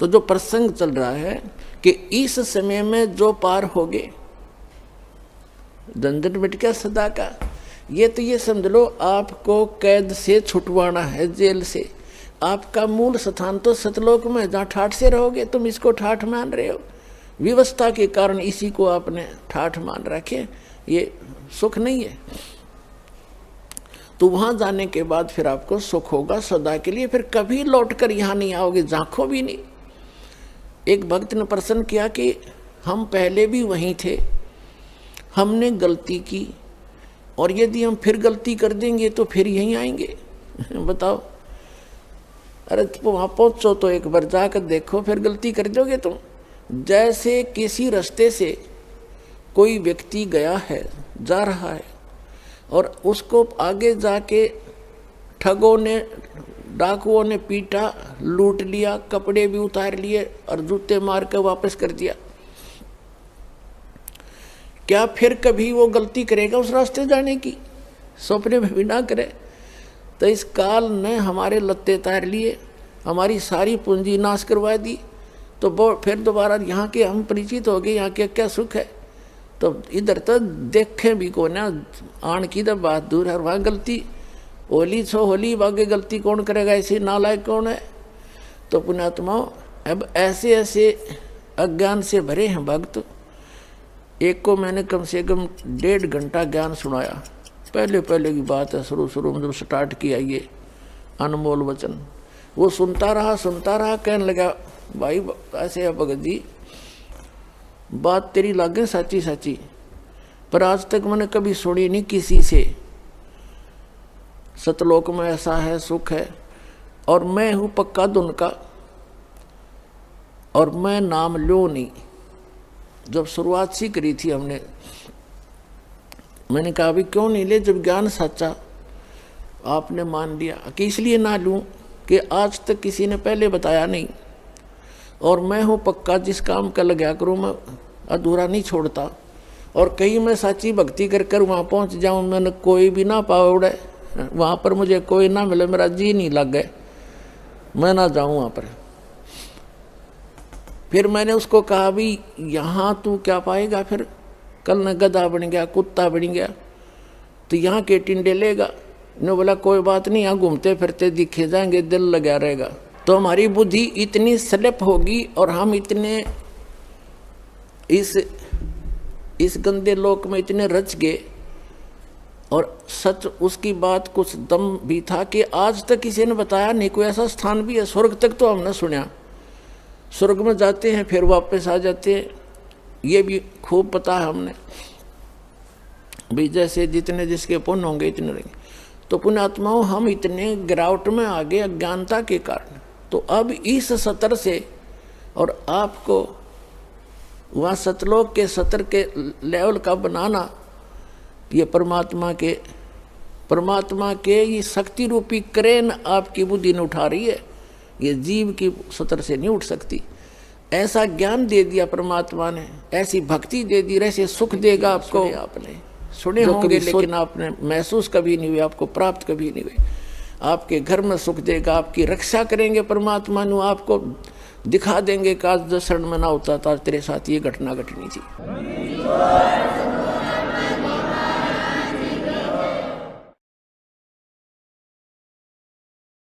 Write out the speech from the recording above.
तो जो प्रसंग चल रहा है कि इस समय में जो पार हो गए, झंझट मिट गया सदा का। ये तो ये समझ लो आपको कैद से छुटवाना है, जेल से। आपका मूल स्थान तो सतलोक में, जहाँ ठाठ से रहोगे। तुम इसको ठाठ मान रहे हो, व्यवस्था के कारण इसी को आपने ठाठ मान रखे, ये सुख नहीं है। तो वहां जाने के बाद फिर आपको सुख होगा सदा के लिए, फिर कभी लौटकर यहाँ नहीं आओगे, झांको भी नहीं। एक भक्त ने प्रश्न किया कि हम पहले भी वहीं थे, हमने गलती की, और यदि हम फिर गलती कर देंगे तो फिर यहीं आएंगे। बताओ, अरे वहां पहुंचो तो एक बार जाकर देखो, फिर गलती कर दोगे तुम। जैसे किसी रास्ते से कोई व्यक्ति गया है, जा रहा है, और उसको आगे जाके ठगों ने, डाकुओं ने पीटा, लूट लिया, कपड़े भी उतार लिए और जूते मार कर वापस कर दिया। क्या फिर कभी वो गलती करेगा उस रास्ते जाने की? सपने में भी ना करे। तो इस काल ने हमारे लत्ते तार लिए, हमारी सारी पूंजी नाश करवा दी, तो फिर दोबारा यहाँ के हम परिचित हो गए, यहाँ के क्या सुख है। तो इधर तो देखें भी को ना, आन की तो बात दूर है, वहाँ गलती होली छो होली, बागे गलती कौन करेगा, ऐसे नालायक कौन है। तो पुण्यात्माओं, अब ऐसे ऐसे अज्ञान से भरे हैं भक्त। एक को मैंने कम से कम 1.5 घंटा ज्ञान सुनाया, पहले की बात है, शुरू में जब स्टार्ट किया ये अनमोल वचन। वो सुनता रहा, कहने लगा, भाई ऐसे है भगत जी, बात तेरी लागे सच्ची, पर आज तक मैंने कभी सुनी नहीं किसी से। सतलोक में ऐसा है, सुख है, और मैं हूं पक्का धुन का, और मैं नाम लो नहीं। जब शुरुआत सी करी थी हमने, मैंने कहा अभी क्यों नहीं ले, जब ज्ञान सच्चा आपने मान लिया। कि इसलिए ना लूं कि आज तक किसी ने पहले बताया नहीं, और मैं हूँ पक्का, जिस काम का लगा करूँ मैं अधूरा नहीं छोड़ता। और कहीं मैं सच्ची भक्ति कर वहाँ पहुँच जाऊँ, मैंने कोई भी ना पावे उड़े, वहाँ पर मुझे कोई ना मिले, मेरा जी नहीं लग गए, मैं ना जाऊँ वहाँ पर। फिर मैंने उसको कहा भी यहाँ तू क्या पाएगा, फिर कल न गधा बन गया, कुत्ता बन गया, तो यहाँ के टिंडे लेगा। ने बोला कोई बात नहीं, यहाँ घूमते फिरते दिखे जाएंगे, दिल लगा रहेगा। तो हमारी बुद्धि इतनी स्लिप होगी और हम इतने इस गंदे लोक में इतने रच गए। और सच उसकी बात कुछ दम भी था कि आज तक किसी ने बताया नहीं, कोई ऐसा स्थान भी है। स्वर्ग तक तो हमने सुना, स्वर्ग में जाते हैं फिर वापस आ जाते हैं, ये भी खूब पता है हमने भी, जैसे जितने जिसके पुण्य होंगे इतने रहेंगे। तो पुण्यात्माओं, हम इतने गिरावट में आ गए अज्ञानता के कारण। तो अब इस सतर से, और आपको वहाँ सतलोक के सतर के लेवल का बनाना, ये परमात्मा के ये शक्ति रूपी क्रेन आपकी बुद्धि ने उठा रही है, ये जीव की सतर से नहीं उठ सकती। ऐसा ज्ञान दे दिया परमात्मा ने, ऐसी भक्ति दे दी, ऐसे सुख देगा आपको। आपने सुने होंगे लेकिन आपने महसूस कभी नहीं हुए, आपको प्राप्त कभी नहीं हुए। आपके घर में सुख देगा, आपकी रक्षा करेंगे परमात्मा नु, आपको दिखा देंगे कि आज 10 क्षण में ना होता था तेरे साथ ये घटना घटनी थी।